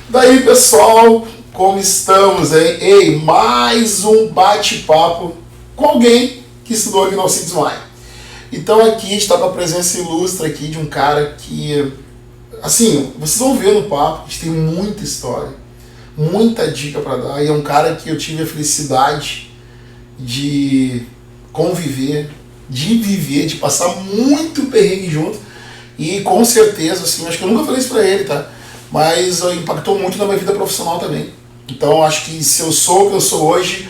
Daí, pessoal, como estamos, hein? Ei, mais um bate-papo com alguém que estudou aqui no Alcides Maia. Então aqui a gente está com a presença ilustre aqui de um cara que, assim, vocês vão ver no papo, a gente tem muita história, muita dica para dar, e é um cara que eu tive a felicidade de conviver, de viver, de passar muito perrengue junto, e com certeza, assim, acho que eu nunca falei isso pra ele, tá? Mas impactou muito na minha vida profissional também. Então acho que se eu sou o que eu sou hoje,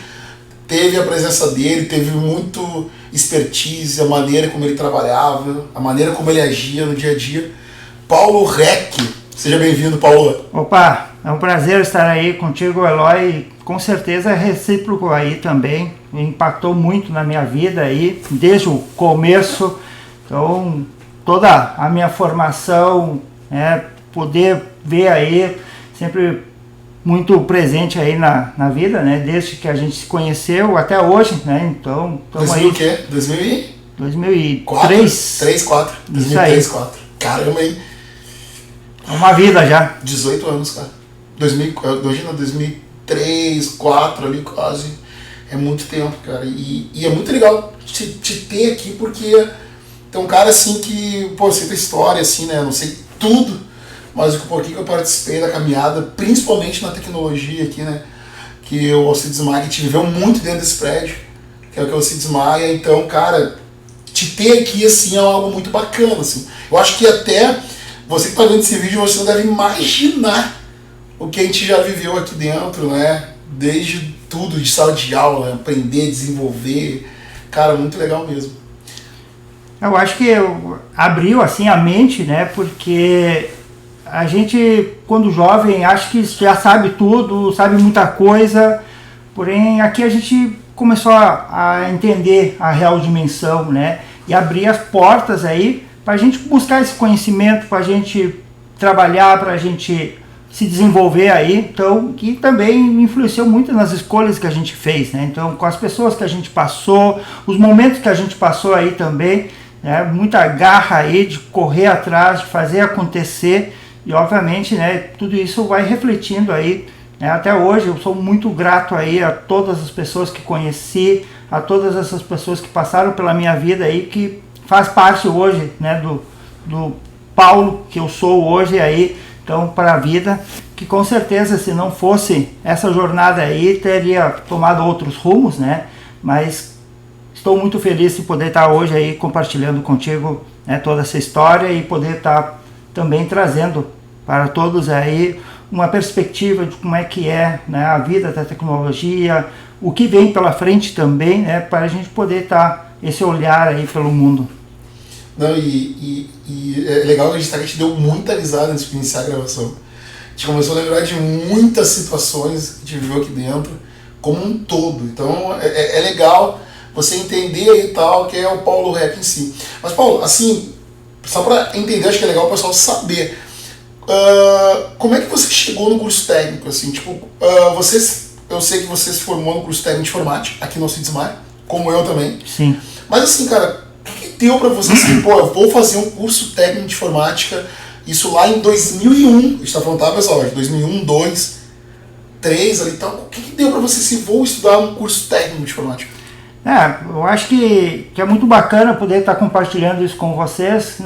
teve a presença dele, teve muito expertise, a maneira como ele trabalhava, a maneira como ele agia no dia a dia. Paulo Reck, seja bem-vindo, Paulo. Opa, é um prazer estar aí contigo, Eloy. Com certeza é recíproco aí também, impactou muito na minha vida aí, desde o começo. Então, toda a minha formação, poder ver aí, sempre muito presente aí na vida, né? Desde que a gente se conheceu até hoje, né? Então, estamos aí. 2000 o quê? 2003? 2004. 2003, 2004. Caramba, hein? É uma vida já. 18 anos, cara. 2003, 2004 ali quase. É muito tempo, cara. E é muito legal te ter aqui, porque tem um cara assim que, pô, você tem história, assim, né? Eu não sei tudo, mas o pouquinho que eu participei da caminhada, principalmente na tecnologia aqui, né? Que o Alcides Maia, a gente viveu muito dentro desse prédio, que é o Alcides Maia. Então, cara, te ter aqui, assim, é algo muito bacana, assim. Eu acho que até você que tá vendo esse vídeo, você não deve imaginar o que a gente já viveu aqui dentro, né? Desde tudo, de sala de aula, aprender, desenvolver. Cara, muito legal mesmo. Eu acho que abriu assim a mente, né? Porque a gente, quando jovem, acha que já sabe tudo, sabe muita coisa. Porém, aqui a gente começou a entender a real dimensão, né? E abrir as portas aí para a gente buscar esse conhecimento, para a gente trabalhar, para a gente se desenvolver aí. Então, que também influenciou muito nas escolhas que a gente fez, né? Então, com as pessoas que a gente passou, os momentos que a gente passou aí também, né? Muita garra aí de correr atrás, de fazer acontecer. E obviamente, né, tudo isso vai refletindo aí, né, até hoje. Eu sou muito grato aí a todas as pessoas que conheci, a todas essas pessoas que passaram pela minha vida aí, que faz parte hoje, né, do Paulo que eu sou hoje aí, então, para a vida, que com certeza, se não fosse essa jornada aí, teria tomado outros rumos, né, mas estou muito feliz de poder estar hoje aí compartilhando contigo, né, toda essa história e poder estar também trazendo para todos aí uma perspectiva de como é que é, né, a vida da tecnologia, o que vem pela frente também, né, para a gente poder estar esse olhar aí pelo mundo. Não, e é legal que a gente deu muita risada antes de iniciar a gravação. A gente começou a lembrar de muitas situações que a gente viveu aqui dentro, como um todo. Então é legal você entender aí tal, que é o Paulo Reck em si. Mas, Paulo, assim, só para entender, acho que é legal o pessoal saber. Como é que você chegou no curso técnico, assim, tipo, eu sei que você se formou no curso técnico de informática, aqui no Alcides Maia, como eu também. Sim. Mas assim, cara, o que deu pra você, assim, pô, eu vou fazer um curso técnico de informática, isso lá em 2001, a gente tá falando, tá, pessoal, 2001, 2002, 2003 ali e tal, o que deu pra você, assim, vou estudar um curso técnico de informática? Eu acho que é muito bacana poder estar compartilhando isso com vocês.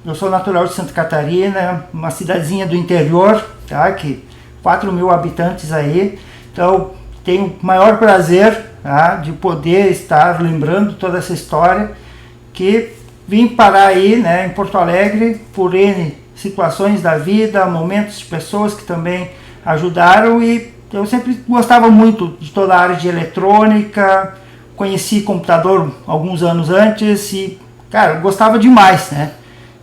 Eu sou natural de Santa Catarina, uma cidadezinha do interior, tá? Que 4 mil habitantes aí. Então, tenho o maior prazer, tá, de poder estar lembrando toda essa história, que vim parar aí, né, em Porto Alegre por N situações da vida, momentos de pessoas que também ajudaram, e eu sempre gostava muito de toda a área de eletrônica. Conheci computador alguns anos antes e, cara, gostava demais, né?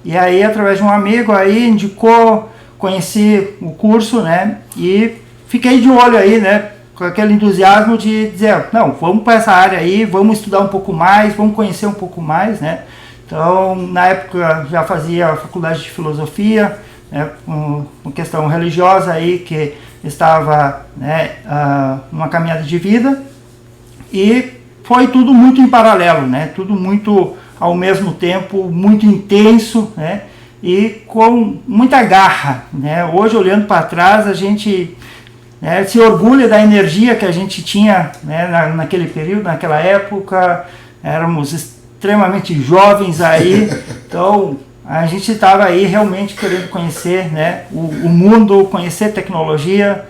E aí, através de um amigo aí, indicou, conheci o curso, né? E fiquei de olho aí, né? Com aquele entusiasmo de dizer, não, vamos para essa área aí, vamos estudar um pouco mais, vamos conhecer um pouco mais, né? Então, na época, já fazia a faculdade de filosofia, né? Uma questão religiosa aí, que estava, né, numa caminhada de vida. E foi tudo muito em paralelo, né? Tudo muito ao mesmo tempo, muito intenso, né? e com muita garra, né? Hoje, olhando para trás, a gente se orgulha da energia que a gente tinha, né, naquele período, naquela época. Éramos extremamente jovens aí, então a gente estava aí realmente querendo conhecer, né, o mundo, conhecer tecnologia.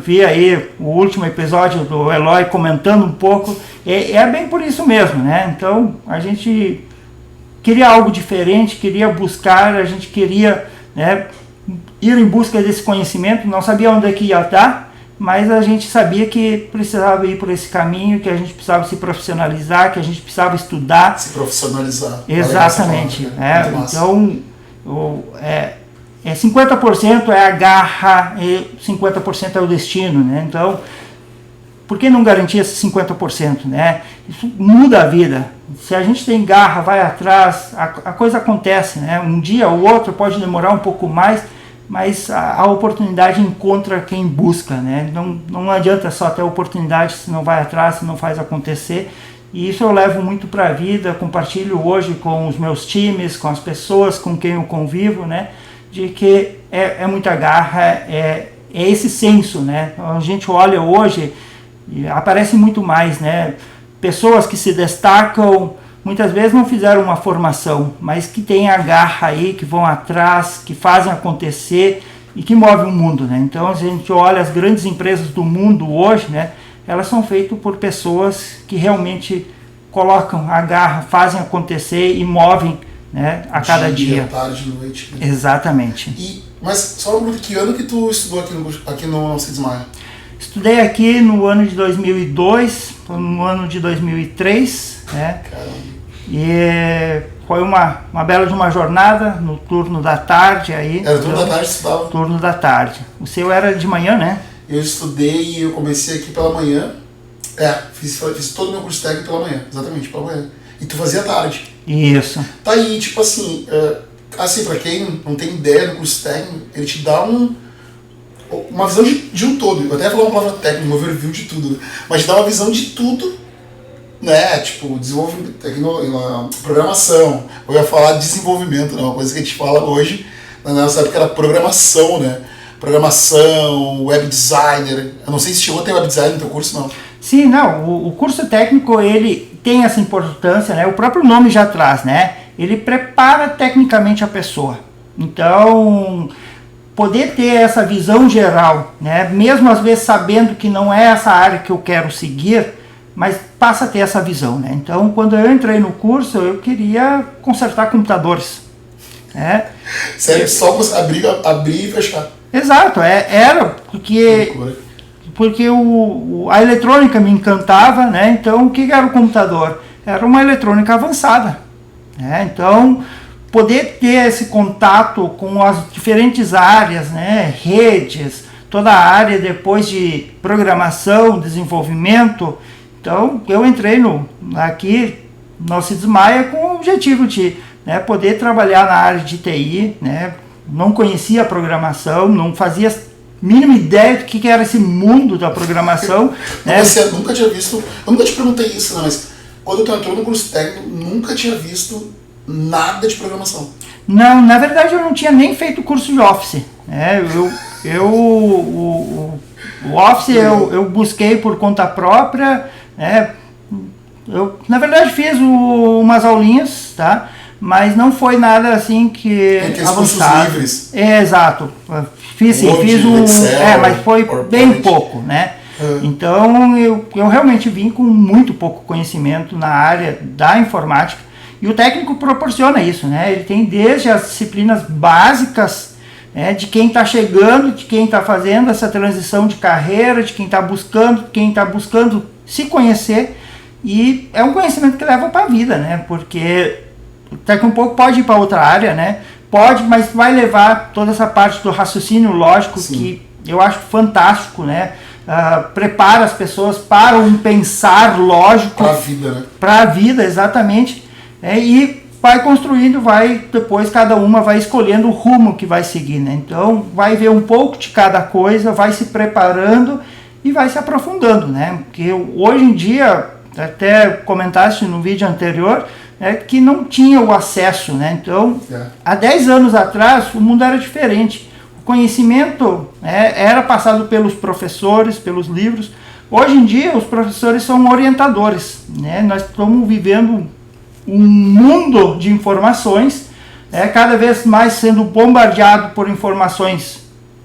Vi aí o último episódio do Eloy comentando um pouco, é bem por isso mesmo, né? Então a gente queria algo diferente, queria buscar, a gente queria, né, ir em busca desse conhecimento, não sabia onde é que ia estar, mas a gente sabia que precisava ir por esse caminho, que a gente precisava se profissionalizar, que a gente precisava estudar. Se profissionalizar. Exatamente. Então, 50% é a garra e 50% é o destino, né? Então, por que não garantir esse 50%, né? Isso muda a vida. Se a gente tem garra, vai atrás, a coisa acontece, né? Um dia ou outro pode demorar um pouco mais, mas a oportunidade encontra quem busca, né? Não adianta só ter oportunidade se não vai atrás, se não faz acontecer. E isso eu levo muito para a vida, compartilho hoje com os meus times, com as pessoas com quem eu convivo, né? De que é muita garra, é esse senso, né? A gente olha hoje e aparece muito mais, né? Pessoas que se destacam, muitas vezes não fizeram uma formação, mas que têm a garra aí, que vão atrás, que fazem acontecer e que movem o mundo, né? Então a gente olha as grandes empresas do mundo hoje, né? Elas são feitas por pessoas que realmente colocam a garra, fazem acontecer e movem, né, a cada dia. Tarde, noite. Né? Exatamente. Mas só uma pergunta, que ano que tu estudou aqui no Não Se Desmaia? Estudei aqui no ano de 2002, no ano de 2003, né? Caramba. E foi uma bela de uma jornada no turno da tarde aí. Era turno da tarde que estudava? Turno da tarde. O seu era de manhã, né? Eu estudei e eu comecei aqui pela manhã. Fiz todo o meu curso técnico pela manhã, exatamente, pela manhã. E tu fazia tarde. Isso. Tá aí, tipo assim, pra quem não tem ideia do curso técnico, ele te dá uma visão de um todo. Eu até ia falar uma palavra técnica, um overview de tudo, né? Mas te dá uma visão de tudo, né? Tipo, desenvolvimento, programação. Eu ia falar desenvolvimento, né? Uma coisa que a gente fala hoje, na nossa época era programação, né? Programação, web designer. Eu não sei se chegou a ter web design no teu curso, não. Sim, não. O curso técnico, ele tem essa importância, né? O próprio nome já traz, né? Ele prepara tecnicamente a pessoa. Então, poder ter essa visão geral, né? Mesmo às vezes sabendo que não é essa área que eu quero seguir, mas passa a ter essa visão, né? Então, quando eu entrei no curso, eu queria consertar computadores, né? Sério, só abrir e fechar. Exato, era porque a eletrônica me encantava, né? Então, o que era o computador? Era uma eletrônica avançada, né? Então, poder ter esse contato com as diferentes áreas, né? Redes, toda a área depois de programação, desenvolvimento. Então, eu entrei aqui, Não Se Desmaia, com o objetivo de, né, poder trabalhar na área de TI, né? Não conhecia a programação, não fazia mínima ideia do que era esse mundo da programação. Né? Eu nunca tinha visto, eu nunca te perguntei isso, né? Mas quando tu entrou no curso técnico, nunca tinha visto nada de programação. Não, na verdade eu não tinha nem feito curso de Office. Né? O Office eu busquei por conta própria. Né? Eu, na verdade, fiz umas aulinhas, tá? Mas não foi nada assim que avançado. Livres. Exato. Fiz um, Excel, mas foi bem pouco, né? Então eu realmente vim com muito pouco conhecimento na área da informática, e o técnico proporciona isso, né? Ele tem desde as disciplinas básicas, né, de quem está chegando, de quem está fazendo essa transição de carreira, de quem está buscando se conhecer, e é um conhecimento que leva para a vida, né? Porque daqui a um pouco pode ir para outra área, né? Pode, mas vai levar toda essa parte do raciocínio lógico. Sim. Que eu acho fantástico, né? Prepara as pessoas para um pensar lógico. Para a vida, né? Para a vida, exatamente. E vai construindo, depois cada uma vai escolhendo o rumo que vai seguir, né? Então vai ver um pouco de cada coisa, vai se preparando e vai se aprofundando, né? Porque hoje em dia, até comentaste no vídeo anterior, que não tinha o acesso, né? Então, há 10 anos atrás, o mundo era diferente. O conhecimento era passado pelos professores, pelos livros. Hoje em dia, os professores são orientadores, né? Nós estamos vivendo um mundo de informações, cada vez mais sendo bombardeado por informações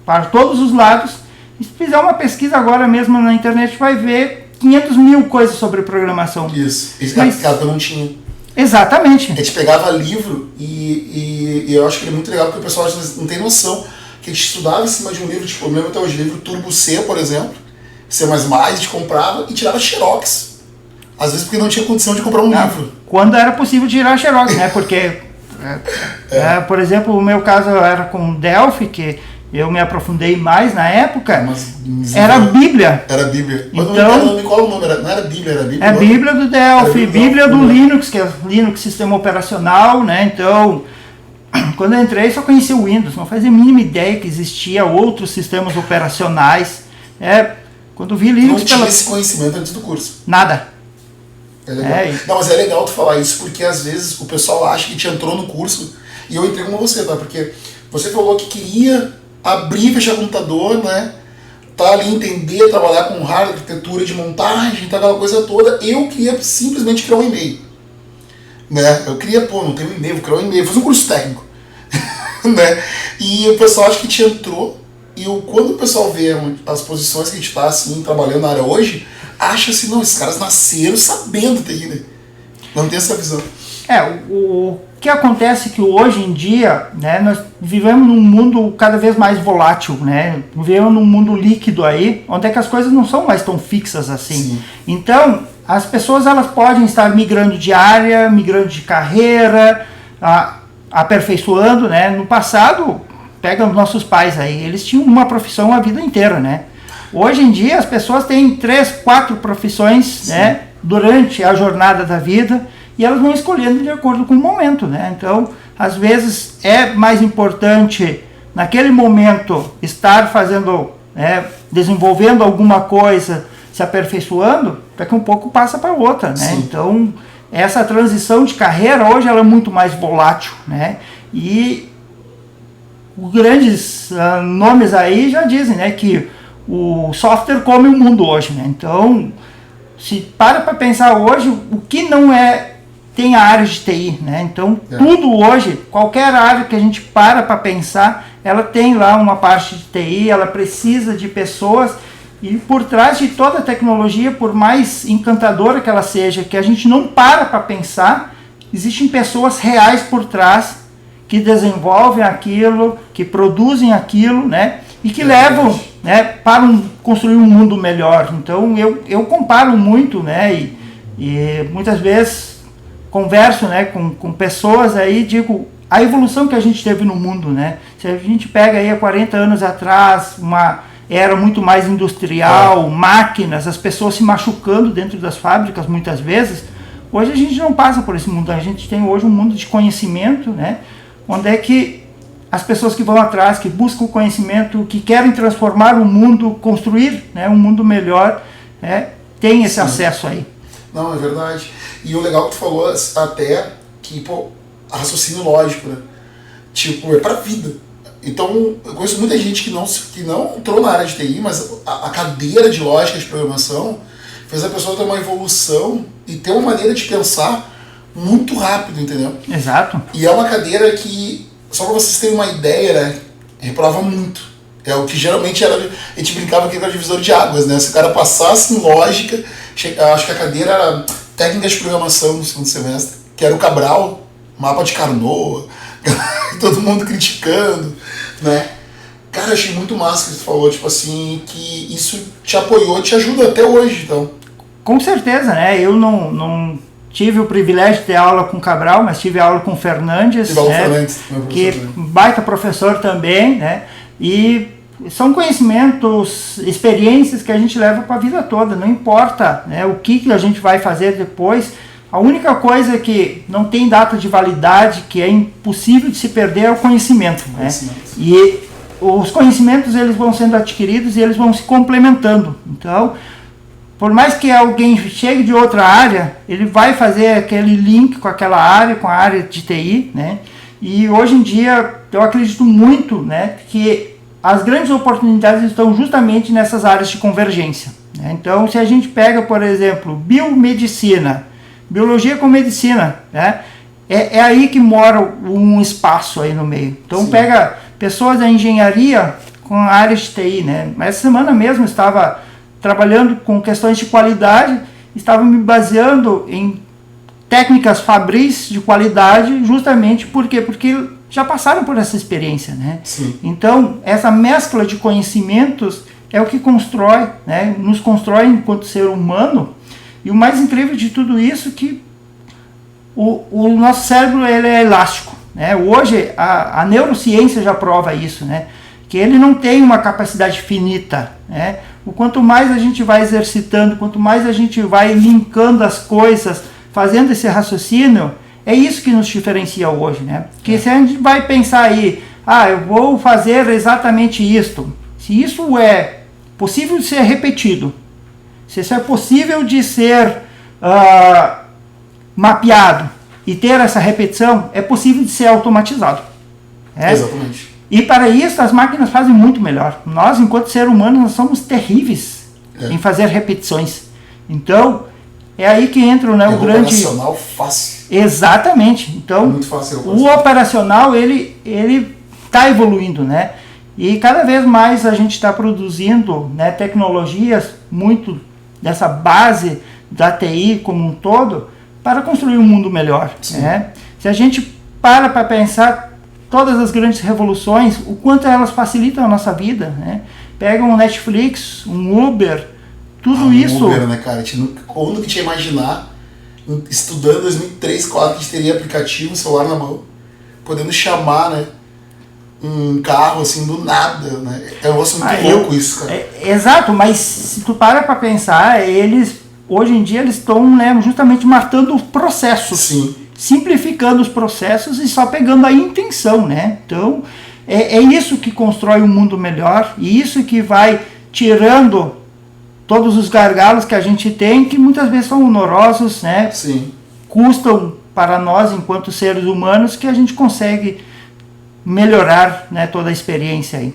para todos os lados. E se fizer uma pesquisa agora mesmo na internet, vai ver 500 mil coisas sobre programação. Isso. Mas eu não tinha. Exatamente. A gente pegava livro e eu acho que é muito legal porque o pessoal não tem noção que a gente estudava em cima de um livro, tipo, eu lembro até hoje, livro Turbo C, por exemplo, C++, a gente comprava e tirava xerox. Às vezes porque não tinha condição de comprar um livro. Quando era possível tirar xerox, né? Porque, por exemplo, o meu caso era com Delphi, que eu me aprofundei mais na época, era a Bíblia. Era a Bíblia. Mas então, qual o nome? Não era Bíblia, era a Bíblia? É a Bíblia do Delphi, Bíblia do Linux, que é Linux Sistema Operacional, né? Então, quando eu entrei, só conhecia o Windows, não fazia a mínima ideia que existia outros sistemas operacionais. Quando vi Linux... Não tinha esse conhecimento antes do curso. Nada. É legal. Não, mas é legal tu falar isso, porque às vezes o pessoal acha que te entrou no curso, e eu entrei com você, tá? Porque você falou que queria abrir e fechar o computador, né? Tá ali, entender, trabalhar com hardware, arquitetura de montagem, tá, aquela coisa toda. Eu queria simplesmente criar um e-mail. Né? Eu queria, não tem um e-mail, vou criar um e-mail, vou fazer um curso técnico. Né? E o pessoal acha que te entrou, e quando o pessoal vê as posições que a gente tá assim, trabalhando na área hoje, acha assim, não, esses caras nasceram sabendo TI, né? Não tem essa visão. O que acontece é que hoje em dia, né, nós vivemos num mundo cada vez mais volátil, né? Vivemos num mundo líquido aí, onde é que as coisas não são mais tão fixas assim. Sim. Então, as pessoas elas podem estar migrando de área, migrando de carreira, aperfeiçoando, né? No passado, pega os nossos pais aí, eles tinham uma profissão a vida inteira, né? Hoje em dia as pessoas têm 3, 4 profissões, né, durante a jornada da vida, e elas vão escolhendo de acordo com o momento, né? Então, às vezes é mais importante naquele momento estar fazendo, desenvolvendo alguma coisa, se aperfeiçoando, daqui um pouco passa para outra, né? Sim. Então, essa transição de carreira hoje ela é muito mais volátil, né? E os grandes nomes aí já dizem, né, que o software come o mundo hoje, né? Então, se para pensar hoje, o que não tem a área de TI, né? Então, tudo hoje, qualquer área que a gente para pensar, ela tem lá uma parte de TI, ela precisa de pessoas, e por trás de toda a tecnologia, por mais encantadora que ela seja, que a gente não para pensar, existem pessoas reais por trás que desenvolvem aquilo, que produzem aquilo, né? E que levam, né, para construir um mundo melhor. Então eu comparo muito, né, e muitas vezes converso, né, com pessoas aí, digo, a evolução que a gente teve no mundo, né? Se a gente pega aí há 40 anos atrás, uma era muito mais industrial, máquinas, as pessoas se machucando dentro das fábricas muitas vezes. Hoje a gente não passa por esse mundo, a gente tem hoje um mundo de conhecimento, né, onde é que as pessoas que vão atrás, que buscam o conhecimento, que querem transformar o mundo, construir, né, um mundo melhor, tem esse acesso aí. Não, é verdade. E o legal que tu falou até que, raciocínio lógico, né? Tipo, é pra vida. Então, eu conheço muita gente que não entrou na área de TI, mas a cadeira de lógica de programação fez a pessoa ter uma evolução e ter uma maneira de pensar muito rápido, entendeu? Exato. E é uma cadeira que, só para vocês terem uma ideia, né, reprova muito. É o que geralmente era, a gente brincava que era divisor de águas, né? Se o cara passasse em lógica, acho que a cadeira era técnica de programação no segundo semestre, que era o Cabral, mapa de Carnot, todo mundo criticando, né? Cara, achei muito massa que você falou, tipo assim, que isso te apoiou, te ajuda até hoje, então. Com certeza, né? Eu não tive o privilégio de ter aula com Cabral, mas tive aula com Fernandes, né? Que baita professor também, né? E são conhecimentos, experiências que a gente leva para a vida toda, não importa, né, o que a gente vai fazer depois. A única coisa que não tem data de validade, que é impossível de se perder, é o conhecimento, né? E os conhecimentos eles vão sendo adquiridos e eles vão se complementando. Então, por mais que alguém chegue de outra área, ele vai fazer aquele link com aquela área, com a área de TI, né? E hoje em dia eu acredito muito, né, que as grandes oportunidades estão justamente nessas áreas de convergência, né? Então, se a gente pega, por exemplo, biomedicina, biologia com medicina, né, é aí que mora um espaço aí no meio. Então, sim, pega pessoas da engenharia com a área de TI, né? Essa semana mesmo eu estava trabalhando com questões de qualidade, estava me baseando em técnicas fabris de qualidade, justamente porque já passaram por essa experiência, né? Sim. Então, essa mescla de conhecimentos é o que constrói, né? Nos constrói enquanto ser humano. E o mais incrível de tudo isso é que o nosso cérebro ele é elástico, né? Hoje a neurociência já prova isso, né? Que ele não tem uma capacidade finita, né? O quanto mais a gente vai exercitando, quanto mais a gente vai linkando as coisas, fazendo esse raciocínio, é isso que nos diferencia hoje, né? Porque se a gente vai pensar aí, eu vou fazer exatamente isto, se isso é possível de ser repetido, se isso é possível de ser mapeado e ter essa repetição, é possível de ser automatizado. Exatamente. E para isso as máquinas fazem muito melhor. Nós, enquanto ser humano, nós somos terríveis em fazer repetições. Então, é aí que entra, né, o grande... operacional fácil. Exatamente. Então, muito fácil, o operacional, ele está evoluindo, né? E cada vez mais a gente está produzindo, né, tecnologias muito dessa base da TI como um todo para construir um mundo melhor, né? Se a gente para pensar todas as grandes revoluções, o quanto elas facilitam a nossa vida, né? Pega um Netflix, um Uber, tudo isso... Uber, né, cara? Quando que tinha imaginar, estudando em 2003, 2004, que a gente teria aplicativo, celular na mão, podendo chamar, né, um carro, assim, do nada, né? É um negócio muito louco isso, cara. Exato, mas se tu para pensar, hoje em dia, eles estão, né, justamente matando o processo. Sim. Simplificando os processos e só pegando a intenção, né? Então, é isso que constrói um mundo melhor e isso que vai tirando todos os gargalos que a gente tem, que muitas vezes são honorosos, né? Sim. Custam para nós, enquanto seres humanos, que a gente consegue melhorar, né, toda a experiência aí.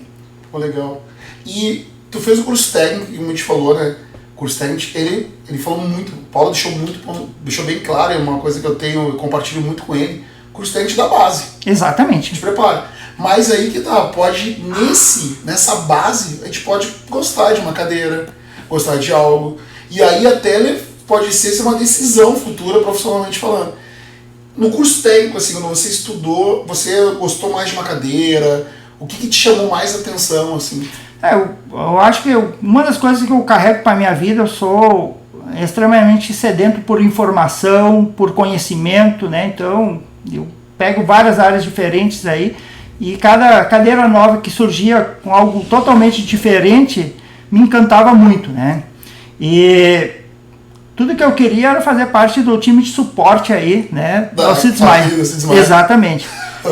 Pô, legal. E tu fez o curso técnico, como a gente falou, né? O curso técnico, ele falou muito, o Paulo deixou bem claro, é uma coisa que eu compartilho muito com ele, o curso técnico da base. Exatamente. Te prepara. Mas aí que tá, nessa base, a gente pode gostar de uma cadeira, gostar de algo, e aí até pode ser uma decisão futura, profissionalmente falando. No curso técnico, assim, quando você estudou, você gostou mais de uma cadeira, o que te chamou mais atenção, assim? Eu acho que uma das coisas que eu carrego para a minha vida, eu sou extremamente sedento por informação, por conhecimento, né? Então, eu pego várias áreas diferentes aí e cada cadeira nova que surgia com algo totalmente diferente me encantava muito, né? E tudo que eu queria era fazer parte do time de suporte aí, né? Do SIDSMAI. Exatamente.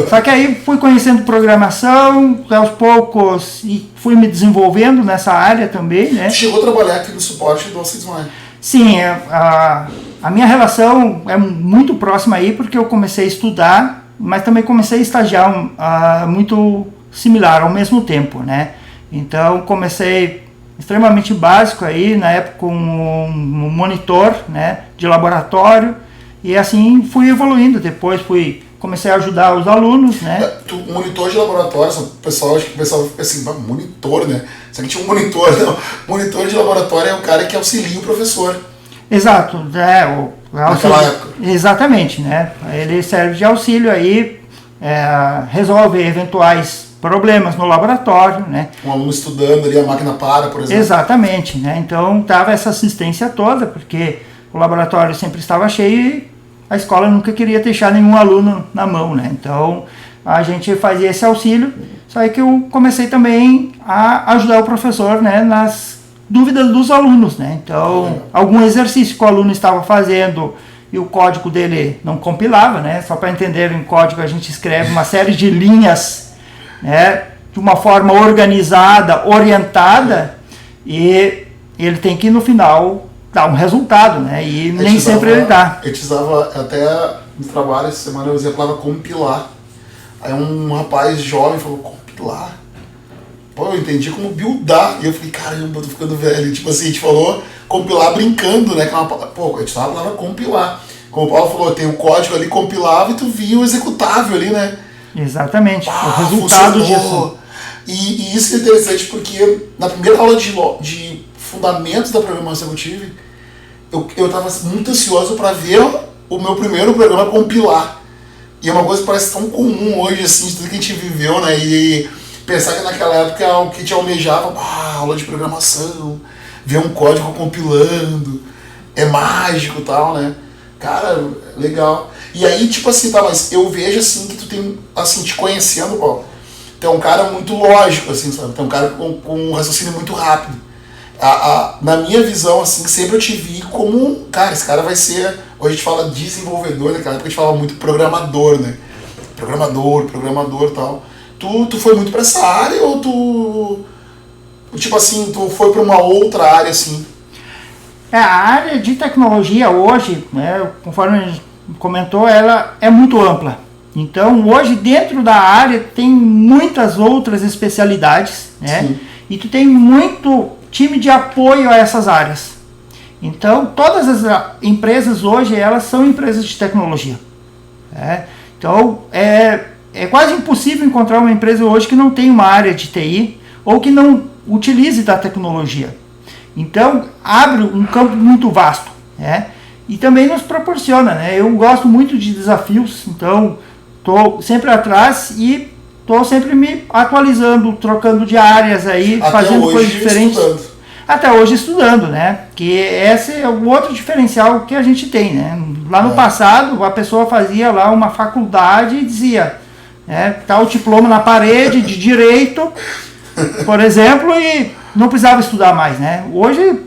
Só que aí fui conhecendo programação, aos poucos, e fui me desenvolvendo nessa área também, né? Você chegou a trabalhar aqui no suporte do SIDSMAI? Sim, a minha relação é muito próxima aí, porque eu comecei a estudar, mas também comecei a estagiar muito similar ao mesmo tempo, né? Então comecei extremamente básico aí, na época com um monitor, né, de laboratório, e assim fui evoluindo. Depois comecei a ajudar os alunos, né? Monitor de laboratório, acho que o pessoal fica assim, monitor, né? Só que tinha um monitor, não. Monitor de laboratório é o cara que auxilia o professor. Exato, naquela época. Exatamente, né? Ele serve de auxílio aí, resolve eventuais problemas no laboratório, né? Um aluno estudando ali, a máquina para, por exemplo. Exatamente, né? Então dava essa assistência toda, porque o laboratório sempre estava cheio e a escola nunca queria deixar nenhum aluno na mão, né? Então a gente fazia esse auxílio, só que eu comecei também a ajudar o professor, né, nas dúvidas dos alunos, né? Então algum exercício que o aluno estava fazendo e o código dele não compilava, né? Só para entender, em código a gente escreve uma série de linhas, né, de uma forma organizada, orientada, e ele tem que no final dá um resultado, né? E nem sempre ele dá. Eu precisava, até no trabalho, essa semana eu usei a palavra compilar. Aí um rapaz jovem falou, compilar? Pô, eu entendi como buildar. E eu falei, caramba, eu tô ficando velho. Tipo assim, a gente falou compilar brincando, né? Que é uma palavra, pô, a gente tava a palavra compilar. Como o Paulo falou, tem o código ali, compilava e tu via o executável ali, né? Exatamente, o resultado disso. E isso é interessante porque na primeira aula de fundamentos da programação que eu tive, eu tava muito ansioso para ver o meu primeiro programa compilar. E é uma coisa que parece tão comum hoje, assim, de tudo que a gente viveu, né? E pensar que naquela época é o que te almejava, aula de programação, ver um código compilando, é mágico e tal, né? Cara, legal. E aí, tipo assim, tá, mas eu vejo assim que tu tem, assim, te conhecendo, Paulo, tu é um cara muito lógico, assim, sabe? Tu é um cara com um raciocínio muito rápido. Na minha visão, assim, sempre eu te vi como, cara, esse cara vai ser, hoje a gente fala desenvolvedor, naquela época a gente falava muito programador, né? Programador e tal. Tu foi muito pra essa área ou tipo assim, tu foi pra uma outra área, assim? A área de tecnologia hoje, né, conforme a gente comentou, ela é muito ampla. Então, hoje, dentro da área, tem muitas outras especialidades, né? Sim. E tu tem muito time de apoio a essas áreas. Então, todas as empresas hoje, elas são empresas de tecnologia. Né? Então, é quase impossível encontrar uma empresa hoje que não tenha uma área de TI ou que não utilize da tecnologia. Então, abre um campo muito vasto, né? E também nos proporciona, né? Eu gosto muito de desafios, então estou sempre atrás e estou sempre me atualizando, trocando de áreas aí, até fazendo coisas diferentes. Estudando. Até hoje estudando, né? Que esse é o outro diferencial que a gente tem, né? Lá no passado, a pessoa fazia lá uma faculdade e dizia, né, tá o diploma na parede de direito, por exemplo, e não precisava estudar mais, né? Hoje,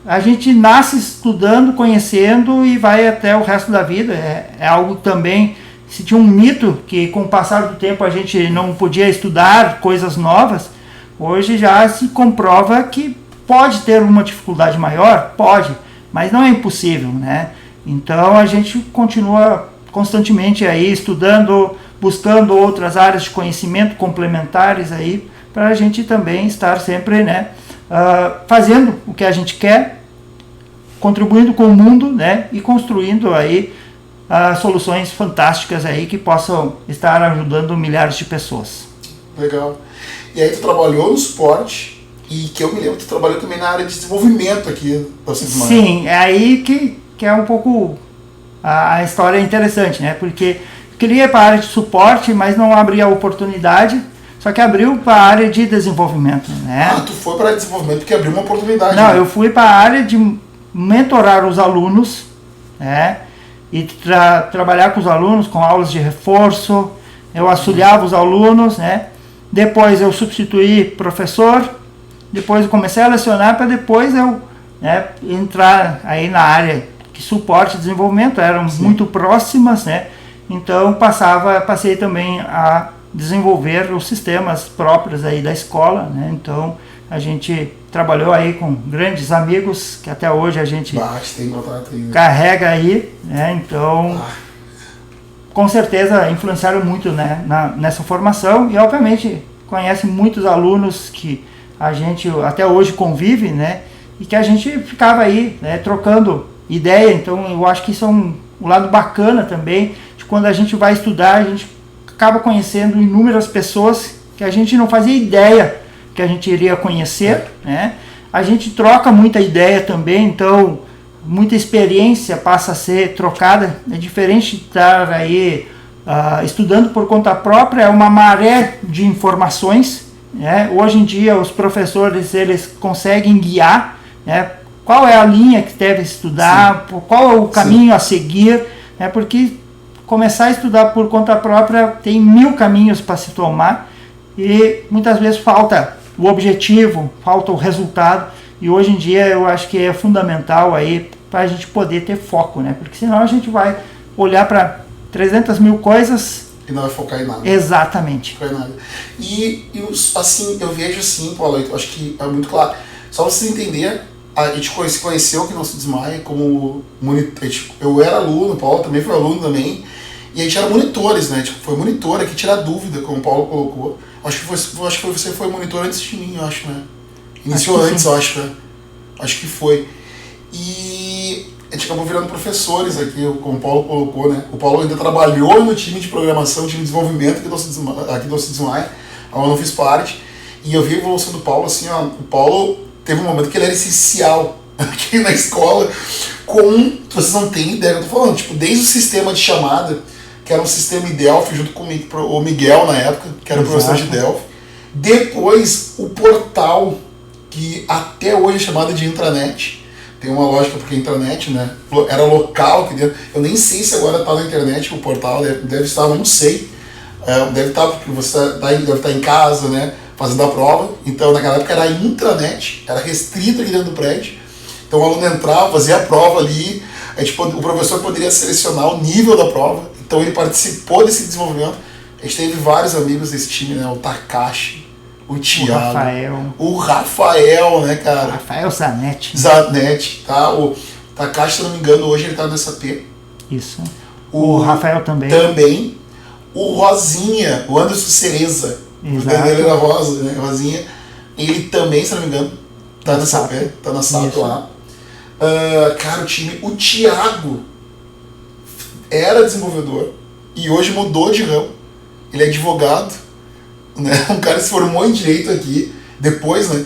a gente nasce estudando, conhecendo e vai até o resto da vida. É algo também, se tinha um mito que com o passar do tempo a gente não podia estudar coisas novas, hoje já se comprova que pode ter uma dificuldade maior, pode, mas não é impossível, né? Então a gente continua constantemente aí estudando, buscando outras áreas de conhecimento complementares aí, para a gente também estar sempre, né, fazendo o que a gente quer, contribuindo com o mundo, né, e construindo aí soluções fantásticas aí que possam estar ajudando milhares de pessoas. Legal. E aí tu trabalhou no suporte e que eu me lembro que tu trabalhou também na área de desenvolvimento aqui da Cismar. Sim, é aí que é um pouco a história interessante, né, porque eu queria ir para a área de suporte, mas não abria a oportunidade. Só que abriu para a área de desenvolvimento, né? Tu foi para desenvolvimento porque abriu uma oportunidade. Não, né? Eu fui para a área de mentorar os alunos, né? E trabalhar com os alunos, com aulas de reforço. Eu auxiliava os alunos, né? Depois eu substituí professor. Depois eu comecei a lecionar para depois eu, né, entrar aí na área de suporte e desenvolvimento. Eram muito próximas, né? Então passei também a desenvolver os sistemas próprios aí da escola, né? Então a gente trabalhou aí com grandes amigos que até hoje a gente carrega aí, né? Então com certeza influenciaram muito, né, nessa formação e obviamente conhece muitos alunos que a gente até hoje convive, né? E que a gente ficava aí, né, trocando ideia. Então eu acho que isso é um lado bacana também de quando a gente vai estudar, a gente acaba conhecendo inúmeras pessoas que a gente não fazia ideia que a gente iria conhecer, né? A gente troca muita ideia também, então muita experiência passa a ser trocada. É diferente de estar aí estudando por conta própria, é uma maré de informações, né? Hoje em dia os professores eles conseguem guiar, né, qual é a linha que deve estudar, qual é o caminho a seguir, né? Porque começar a estudar por conta própria tem 1000 caminhos para se tomar e muitas vezes falta o objetivo, falta o resultado, e hoje em dia eu acho que é fundamental aí para a gente poder ter foco, né? Porque senão a gente vai olhar para 300.000 coisas e não vai focar em nada. Exatamente. Focar em nada. E assim, eu vejo assim, Paulo, eu acho que é muito claro. Só vocês entenderem, a gente se conheceu que não se desmaia como monitor. Eu era aluno, o Paulo também foi aluno também, e a gente era monitores, né? Tipo, foi monitor aqui, tirar dúvida, como o Paulo colocou. Acho que você foi monitor antes de mim, eu acho, né? Iniciou antes, eu acho, né? Acho que foi. E a gente acabou virando professores aqui, como o Paulo colocou, né? O Paulo ainda trabalhou no time de programação, time de desenvolvimento aqui do Desmaia, onde eu não fiz parte. E eu vi a evolução do Paulo, assim, ó. O Paulo teve um momento que ele era essencial aqui na escola, vocês não têm ideia do que eu tô falando, tipo, desde o sistema de chamada, que era um sistema em Delphi, junto com o Miguel na época, que era o professor de Delphi. Depois, o portal, que até hoje é chamado de intranet. Tem uma lógica porque a intranet, né, era local aqui dentro. Eu nem sei se agora está na internet o portal, deve estar, não sei. Deve estar porque você deve estar em casa, né, fazendo a prova. Então naquela época era a intranet, era restrito aqui dentro do prédio. Então o aluno entrava, fazia a prova ali, o professor poderia selecionar o nível da prova. Então ele participou desse desenvolvimento. A gente teve vários amigos desse time, né, o Takashi, o Thiago, o Rafael, né, cara? Rafael Zanetti. Zanetti, tá? O Takashi, se não me engano, hoje ele tá no SAP. Isso. O Rafael também. Também. O Rosinha, o Anderson Cereza. Exato. Ele era Rosa, né? Rosinha. Ele também, se não me engano, tá no SAP. Tá na SAP lá. Cara, o Thiago era desenvolvedor e hoje mudou de ramo. Ele é advogado. Né? Um cara se formou em direito aqui, depois, né,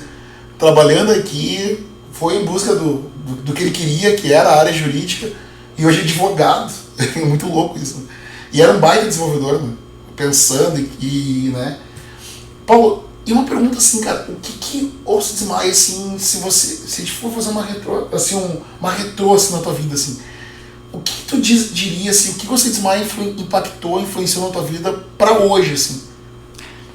trabalhando aqui, foi em busca do que ele queria, que era a área jurídica, e hoje é advogado. É muito louco isso. Né? E era um baita desenvolvedor, né? Pensando né? Paulo, e uma pergunta assim, cara, o que ou se desmaia assim, se a gente for fazer uma retrô, assim, uma retrô assim, na tua vida, assim, o que tu diria, assim, o que você desmaia influenciou na tua vida pra hoje, assim?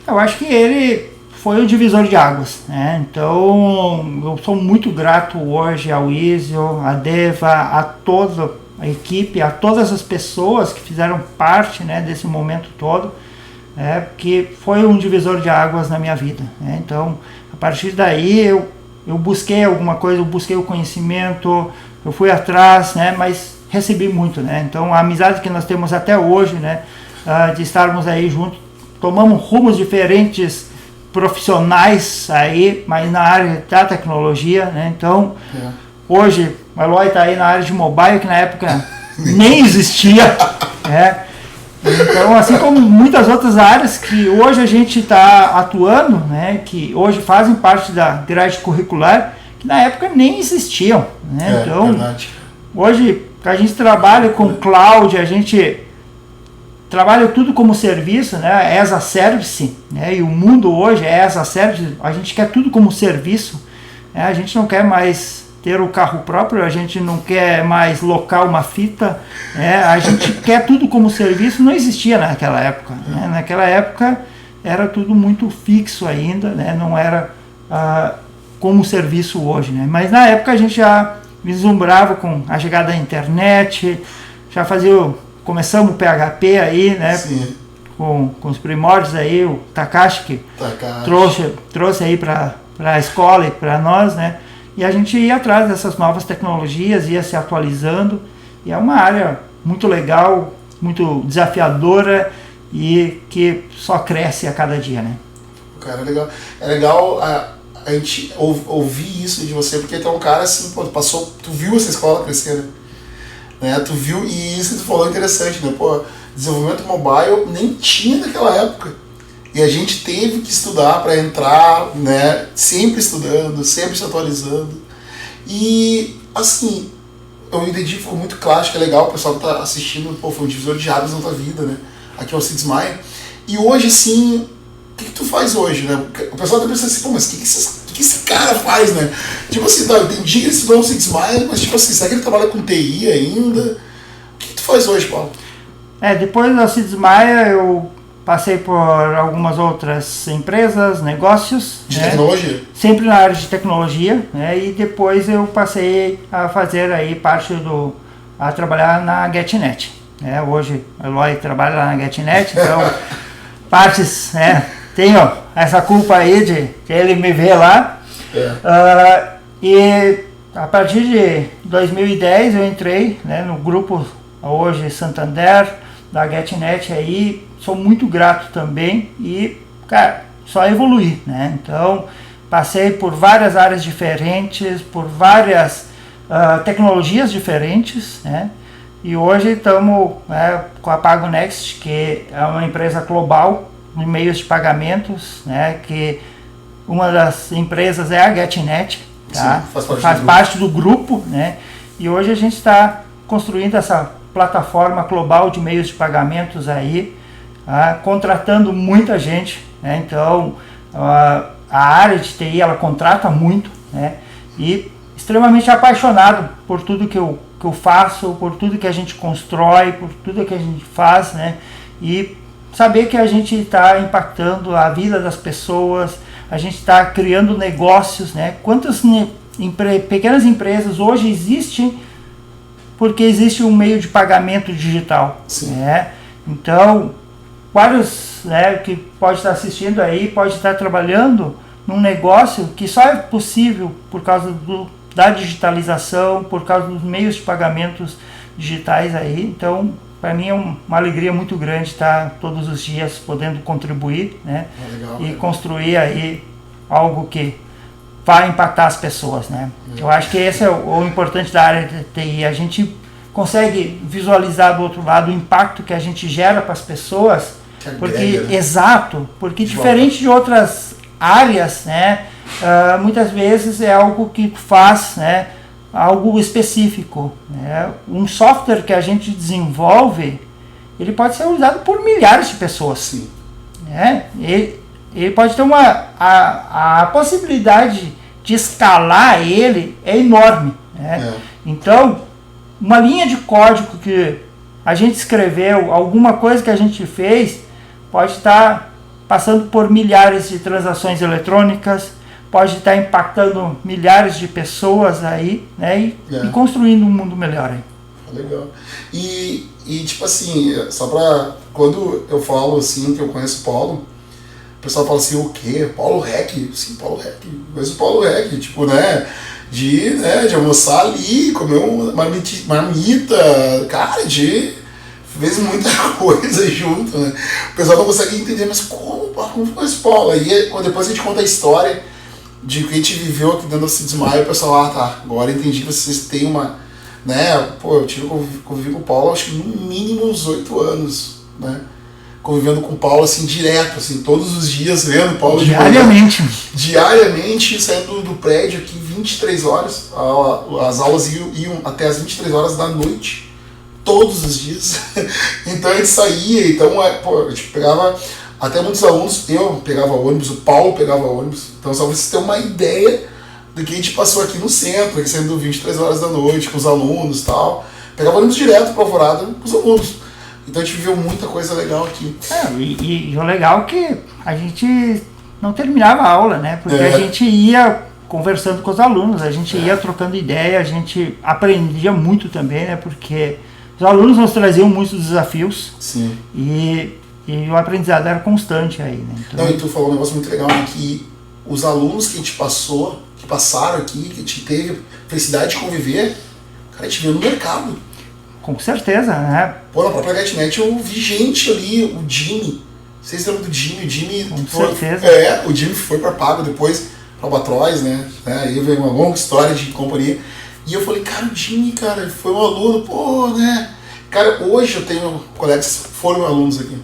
Eu acho que ele foi o divisor de águas, né? Então eu sou muito grato hoje ao Izio, a Deva, a toda a equipe, a todas as pessoas que fizeram parte, né, desse momento todo, porque foi um divisor de águas na minha vida, né? Então a partir daí eu busquei alguma coisa, eu busquei o conhecimento, eu fui atrás, né, mas recebi muito, né? Então a amizade que nós temos até hoje, né, de estarmos aí juntos, tomamos rumos diferentes profissionais aí, mas na área da tecnologia, né? Então, hoje o Eloy está aí na área de mobile, que na época nem existia, né? Então, assim como muitas outras áreas que hoje a gente está atuando, né? Que hoje fazem parte da grade curricular, que na época nem existiam, né? Então, verdade. Hoje a gente trabalha com cloud, a gente trabalha tudo como serviço, né? As a service, né? E o mundo hoje é as a service, a gente quer tudo como serviço, né? A gente não quer mais ter o carro próprio, a gente não quer mais locar uma fita, né? A gente quer tudo como serviço, não existia naquela época, né? Naquela época era tudo muito fixo ainda, né? Não era como serviço hoje, né? Mas na época a gente já vislumbrava com a chegada da internet, já começamos o PHP aí, né? Sim. Com os primórdios aí, o Takashi que trouxe aí para a escola e para nós, né? E a gente ia atrás dessas novas tecnologias, ia se atualizando, e é uma área muito legal, muito desafiadora e que só cresce a cada dia, né? Cara, é legal a gente ouvir isso de você, porque tu é um cara assim, pô, tu viu essa escola crescer, né? Tu viu, e isso que tu falou é interessante, né? Pô, desenvolvimento mobile nem tinha naquela época. E a gente teve que estudar para entrar, né? Sempre estudando, sempre se atualizando. E, assim, eu entendi, ficou muito claro, acho que é legal o pessoal que tá assistindo, pô, foi um divisor de águas na tua vida, né? Aqui é o Cid Maia. E hoje, assim, o que tu faz hoje, né? O pessoal tá pensando assim, pô, mas o que esse cara faz, né? Tipo assim, tá, eu entendi que ele estudou no Cid Maia, mas tipo assim, será que ele trabalha com TI ainda? O que tu faz hoje, Paulo? Depois da Cid Maia, eu passei por algumas outras empresas, negócios. De tecnologia? Sempre na área de tecnologia, né? E depois eu passei a fazer aí a trabalhar na GetNet. Né? Hoje o Eloy trabalha lá na GetNet, então partes, né? Tenho essa culpa aí de ele me ver lá. E a partir de 2010 eu entrei, né, no grupo hoje Santander, da GetNet aí, sou muito grato também e, cara, só evoluir, né? Então, passei por várias áreas diferentes, por várias tecnologias diferentes, né? E hoje estamos, né, com a PagoNext, que é uma empresa global de meios de pagamentos, né? Que uma das empresas é a GetNet, tá? Sim, faz parte do grupo, né? E hoje a gente está construindo essa plataforma global de meios de pagamentos aí, contratando muita gente, né? Então a área de TI ela contrata muito, né? E extremamente apaixonado por tudo que eu faço, por tudo que a gente constrói, por tudo que a gente faz, né? E saber que a gente está impactando a vida das pessoas, a gente está criando negócios, né? Quantas pequenas empresas hoje existem porque existe um meio de pagamento digital, né? Então, vários, né, que pode estar assistindo aí, pode estar trabalhando num negócio que só é possível por causa da digitalização, por causa dos meios de pagamentos digitais aí. Então, para mim é uma alegria muito grande estar todos os dias podendo contribuir, né? Legal, e construir aí algo que vai impactar as pessoas, né? Eu acho que esse é o importante da área de TI. A gente consegue visualizar do outro lado o impacto que a gente gera para as pessoas, porque né? Exato, porque diferente de outras áreas, né? Muitas vezes é algo que faz, né, algo específico, né? Um software que a gente desenvolve, ele pode ser usado por milhares de pessoas. Sim. Né? Ele pode ter a possibilidade de escalar ele é enorme, né? Então, uma linha de código que a gente escreveu, alguma coisa que a gente fez, pode estar passando por milhares de transações eletrônicas, pode estar impactando milhares de pessoas aí, né? E construindo um mundo melhor aí. Legal. E tipo assim, só pra... Quando eu falo assim, que eu conheço o Paulo, o pessoal fala assim, o quê? Paulo Rec? Sim, Paulo Rec. Eu conheço o Paulo Rec, tipo, né? De almoçar ali, comer uma marmita, cara, fez muita coisa junto, né? O pessoal não consegue entender, mas como foi esse Paulo? Aí depois a gente conta a história de que a gente viveu aqui dentro da Cides Maia, o pessoal, tá, agora entendi que vocês têm uma, né? Pô, eu convivi com o Paulo, acho que no mínimo uns 8 anos, né? Convivendo com o Paulo, assim, direto, assim, todos os dias vendo o Paulo diariamente. Diariamente, saindo do prédio aqui 23 horas, as aulas iam até as 23 horas da noite, todos os dias. Então a gente saía, então, a gente pegava, até muitos alunos, eu pegava ônibus, o Paulo pegava ônibus, então só pra vocês terem uma ideia do que a gente passou aqui no centro, aqui saindo 23 horas da noite, com os alunos e tal. Pegava ônibus direto pra Alvorada com os alunos. Então a gente viveu muita coisa legal aqui. E o legal é que a gente não terminava a aula, né? Porque a gente ia conversando com os alunos, a gente ia trocando ideia, a gente aprendia muito também, né? Porque os alunos nos traziam muitos desafios. Sim. E o aprendizado era constante aí, né? Então... Não, e tu falou um negócio muito legal, né? Que os alunos que a gente passaram aqui, que a gente teve felicidade de conviver, cara, a gente viu no mercado. Com certeza, né? Pô, na própria GetNet eu vi gente ali, o Jimmy. Vocês lembram do Jimmy? O Jimmy Com certeza. O Jimmy foi pra Pago, depois pra Albatroz, né? Aí veio uma longa história de companhia. E eu falei, cara, o Jimmy, cara, foi um aluno, pô, né? Cara, hoje eu tenho colegas que foram alunos aqui.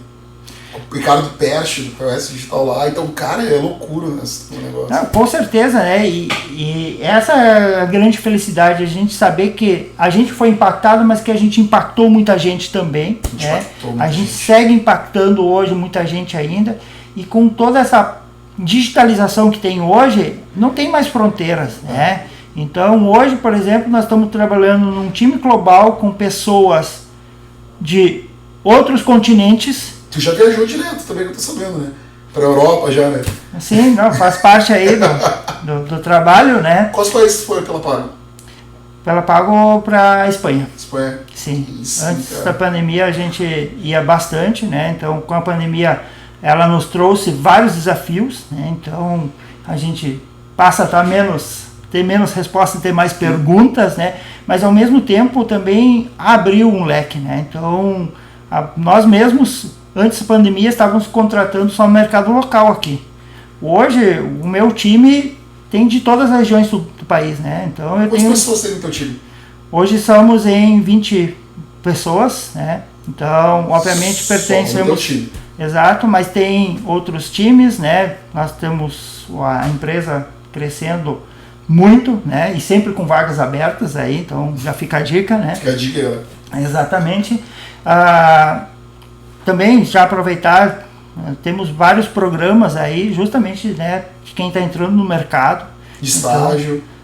O Ricardo Perche, do POS Digital lá. Então, cara, é loucura nesse negócio. Não, com certeza, né? E essa é a grande felicidade, a gente saber que a gente foi impactado, mas que a gente impactou muita gente também. A gente segue impactando hoje muita gente ainda. E com toda essa digitalização que tem hoje, não tem mais fronteiras, né? Então, hoje, por exemplo, nós estamos trabalhando num time global com pessoas de outros continentes. Tu já viajou direto também, que eu tô sabendo, né? Pra Europa já, né? Sim, não, faz parte aí do trabalho, né? Quais países foram pela Pago? Pela Pago pra Espanha. Espanha? Sim. Antes da pandemia a gente ia bastante, né? Então, com a pandemia, ela nos trouxe vários desafios, né? Então, a gente passa a estar menos ter menos respostas, ter mais perguntas, né? Mas ao mesmo tempo também abriu um leque, né? Então, nós mesmos, antes da pandemia, estávamos contratando só no mercado local aqui. Hoje, o meu time tem de todas as regiões do país, né? Então, Quantas pessoas tem no teu time? Hoje somos em 20 pessoas, né? Então, obviamente, pertencemos... Exato, mas tem outros times, né? Nós temos a empresa crescendo muito, né? E sempre com vagas abertas aí, então já fica a dica, né? Fica a dica, exatamente. Também já aproveitar, temos vários programas aí, justamente, né? De quem está entrando no mercado. De estágio. Então,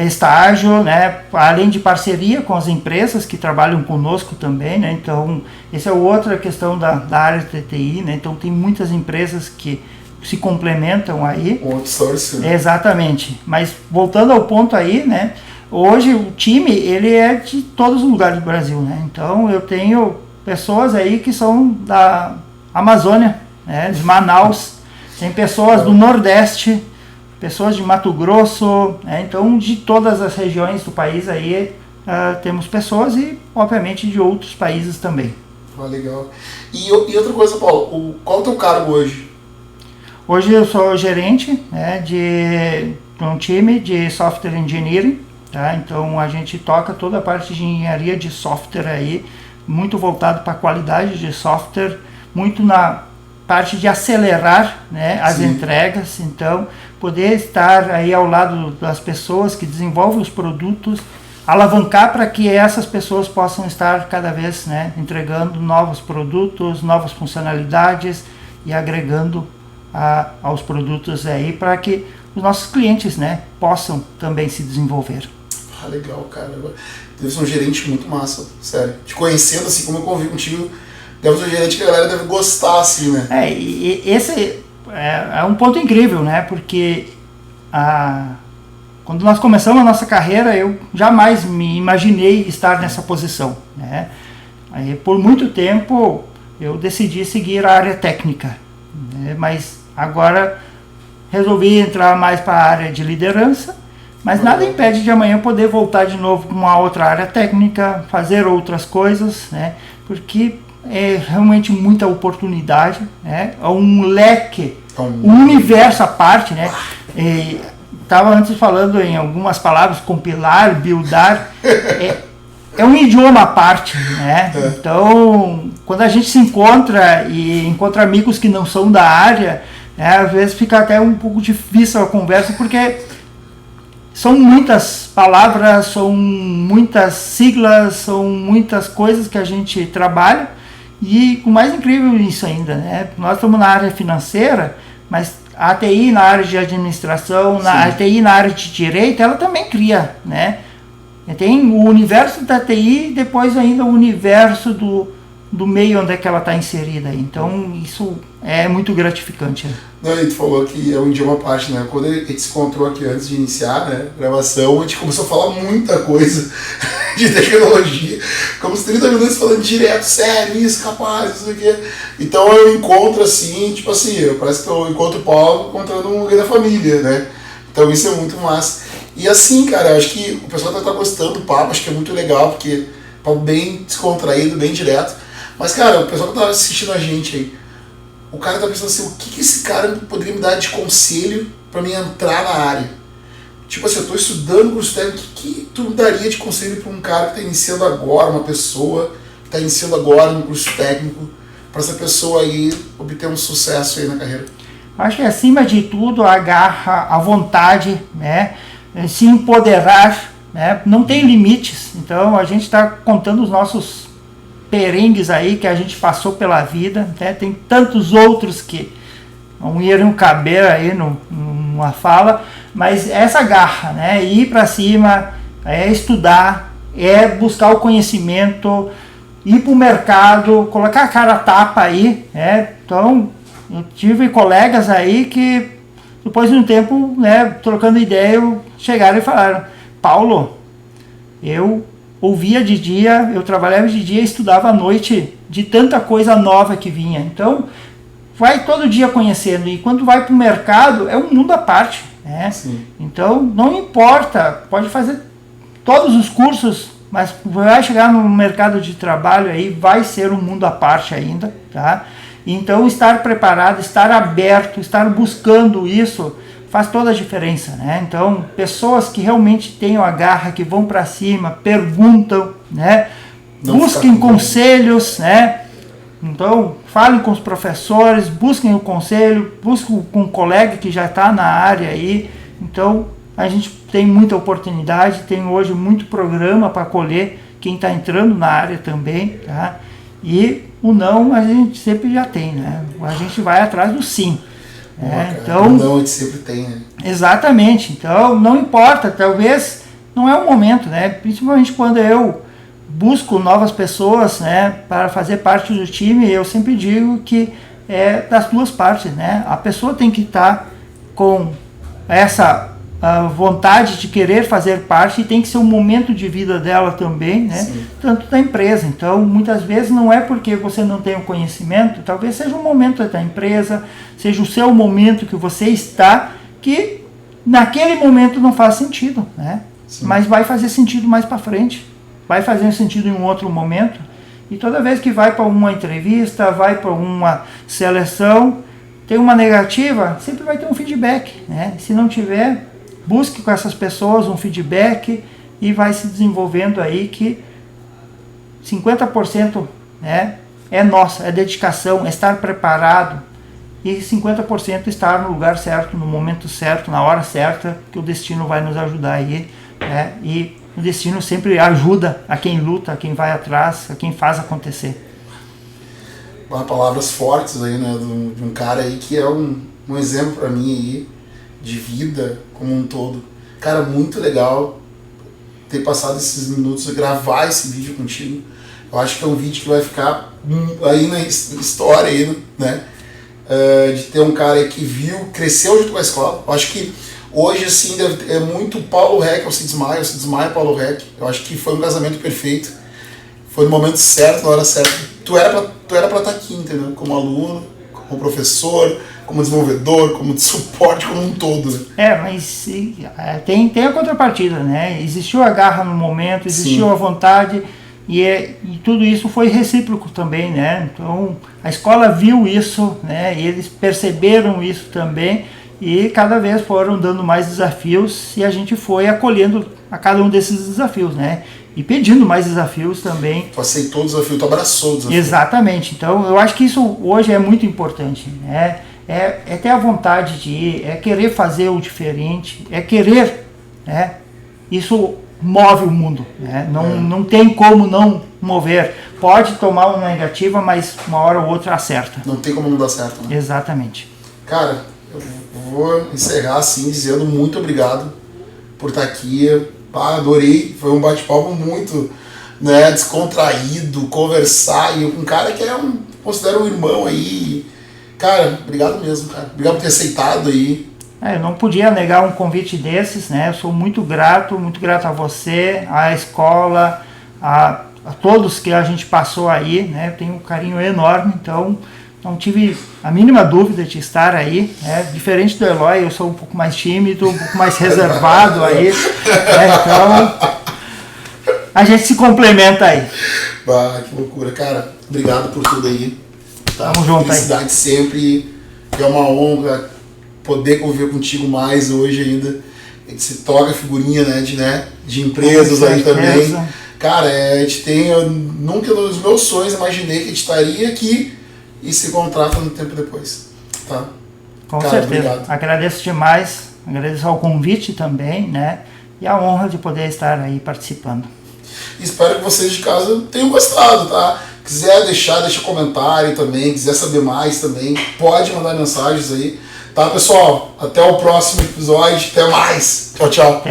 estágio, né? Além de parceria com as empresas que trabalham conosco também, né? Então, essa é outra questão da área de TI, né? Então, tem muitas empresas que se complementam aí. Outsourcing. Exatamente. Mas, voltando ao ponto aí, né? Hoje, o time, ele é de todos os lugares do Brasil, né? Então, eu tenho pessoas aí que são da Amazônia, né? De Manaus. Tem pessoas do Nordeste, pessoas de Mato Grosso, né? Então de todas as regiões do país aí temos pessoas e obviamente de outros países também. Legal. E outra coisa, Paulo, qual é o teu cargo hoje? Hoje eu sou gerente, né, de um time de software engineering, tá? Então a gente toca toda a parte de engenharia de software aí, muito voltado para a qualidade de software, muito na parte de acelerar, né, as entregas. Então poder estar aí ao lado das pessoas que desenvolvem os produtos, alavancar para que essas pessoas possam estar cada vez, né, entregando novos produtos, novas funcionalidades e agregando aos produtos aí para que os nossos clientes, né, possam também se desenvolver. Legal, cara. Deve ser um gerente muito massa, sério. Te conhecendo assim, como eu convivo contigo, deve ser um gerente que a galera deve gostar, assim, né? E esse é um ponto incrível, né? Porque quando nós começamos a nossa carreira, eu jamais me imaginei estar nessa posição, né? Aí, por muito tempo, eu decidi seguir a área técnica, né? Mas agora resolvi entrar mais para a área de liderança, mas nada impede de amanhã poder voltar de novo para uma outra área técnica, fazer outras coisas, né? Porque é realmente muita oportunidade, né? É um leque, um universo à parte, né? Estava antes falando em algumas palavras, compilar, buildar, é um idioma à parte, né? Então, quando a gente se encontra e encontra amigos que não são da área, né, às vezes fica até um pouco difícil a conversa, porque são muitas palavras, são muitas siglas, são muitas coisas que a gente trabalha. E o mais incrível isso ainda, né? Nós estamos na área financeira, mas a TI na área de administração, a TI na área de direito, ela também cria, né? Tem o universo da TI e depois ainda o universo do meio onde é que ela está inserida. Então isso é muito gratificante. Não, e tu falou que é um idioma à parte, né? Quando a gente se encontrou aqui antes de iniciar, né, a gravação, a gente começou a falar muita coisa de tecnologia. Ficamos 30 minutos falando direto, sério, isso, capaz, isso aqui. Então eu encontro assim, tipo assim, parece que eu encontro o Paulo contando um alguém da família, né? Então isso é muito massa. E assim, cara, eu acho que o pessoal tá gostando do papo, acho que é muito legal, porque é papo bem descontraído, bem direto. Mas, cara, o pessoal que tá assistindo a gente aí, o cara tá pensando assim, o que esse cara poderia me dar de conselho para mim entrar na área? Tipo assim, eu tô estudando curso técnico, o que tu me daria de conselho para um cara que tá iniciando agora, uma pessoa que tá iniciando agora no curso técnico, para essa pessoa aí obter um sucesso aí na carreira? Acho que acima de tudo a garra, a vontade, né? Se empoderar, né? Não tem limites. Então a gente está contando os nossos perengues aí que a gente passou pela vida, né? Tem tantos outros que não iriam caber aí numa fala, mas essa garra, né? Ir para cima, é estudar, é buscar o conhecimento, ir para o mercado, colocar a cara a tapa aí, né? Então eu tive colegas aí que depois de um tempo, né, trocando ideia, chegaram e falaram: Paulo, eu ouvia de dia, eu trabalhava de dia e estudava à noite de tanta coisa nova que vinha. Então, vai todo dia conhecendo. E quando vai para o mercado, é um mundo à parte. né? Sim. Então, não importa, pode fazer todos os cursos, mas vai chegar no mercado de trabalho aí, vai ser um mundo à parte ainda, tá? Então, estar preparado, estar aberto, estar buscando isso, faz toda a diferença, né? Então, pessoas que realmente tenham a garra, que vão para cima, perguntam, né? Busquem conselhos, né? Então, falem com os professores, busquem o conselho, busquem com um colega que já está na área aí. Então, a gente tem muita oportunidade, tem hoje muito programa para acolher quem está entrando na área também, tá? E o não a gente sempre já tem, né? A gente vai atrás do sim. Então, o não a gente sempre tem, né? Exatamente. Então, não importa, talvez não é o momento, né? Principalmente quando eu busco novas pessoas, né, para fazer parte do time, eu sempre digo que é das duas partes, né? A pessoa tem que estar com essa vontade de querer fazer parte e tem que ser um momento de vida dela também, né? Sim. Tanto da empresa. Então, muitas vezes não é porque você não tem o conhecimento, talvez seja um momento da empresa, seja o seu momento que você está, que naquele momento não faz sentido, né? Sim. Mas vai fazer sentido mais para frente. Vai fazer sentido em um outro momento, e toda vez que vai para uma entrevista, vai para uma seleção, tem uma negativa, sempre vai ter um feedback, né? Se não tiver, busque com essas pessoas um feedback e vai se desenvolvendo aí, que 50%, né, é nossa, é dedicação, é estar preparado, e 50% estar no lugar certo, no momento certo, na hora certa, que o destino vai nos ajudar aí, né? E o destino sempre ajuda a quem luta, a quem vai atrás, a quem faz acontecer. Palavras fortes aí, né, de um cara aí que é um exemplo para mim aí, de vida como um todo. Cara, muito legal ter passado esses minutos, gravar esse vídeo contigo. Eu acho que é um vídeo que vai ficar aí na história aí, né, de ter um cara aí que viu, cresceu junto com a escola. Eu acho que hoje, assim, é muito Paulo Rec ao Cides Maia, o Cides Maia Paulo Rec. Eu acho que foi um casamento perfeito. Foi no momento certo, na hora certa. Tu era pra estar aqui, entendeu? Como aluno, como professor, como desenvolvedor, como de suporte, como um todo. Mas tem a contrapartida, né? Existiu a garra no momento, existiu a vontade, e tudo isso foi recíproco também, né? Então, a escola viu isso, né? E eles perceberam isso também, e cada vez foram dando mais desafios, e a gente foi acolhendo a cada um desses desafios, né? E pedindo mais desafios também. Tu aceitou o desafio, tu abraçou o desafio. Exatamente. Então, eu acho que isso hoje é muito importante, né? É ter a vontade de ir, é querer fazer o diferente, é querer, né? Isso move o mundo, né? Não tem como não mover. Pode tomar uma negativa, mas uma hora ou outra acerta. Não tem como não dar certo, né? Exatamente. Cara, eu vou encerrar assim, dizendo muito obrigado por estar aqui. Adorei, foi um bate-papo muito, né, descontraído, conversar, e um cara que considero um irmão aí. Cara, obrigado mesmo, cara. Obrigado por ter aceitado aí. Eu não podia negar um convite desses, né? Eu sou muito grato a você, à escola, a todos que a gente passou aí, né? Eu tenho um carinho enorme, então não tive a mínima dúvida de estar aí, né? Diferente do Eloy, eu sou um pouco mais tímido, um pouco mais reservado aí, né? Então a gente se complementa aí. Que loucura, cara. Obrigado por tudo aí. Tá? Tamo junto. Felicidade aí. Sempre. É uma honra poder conviver contigo mais hoje ainda. A gente se toca figurinha, né, de empresas aí também. Cara, a gente tem. Eu nunca nos meus sonhos imaginei que a gente estaria aqui e se contrata no tempo depois. Tá? Com certeza. Obrigado. Agradeço demais. Agradeço ao convite também, né? E a honra de poder estar aí participando. Espero que vocês de casa tenham gostado, tá? Quiser deixa comentário também, quiser saber mais também, pode mandar mensagens aí. Tá, pessoal? Até o próximo episódio. Até mais. Tchau, tchau.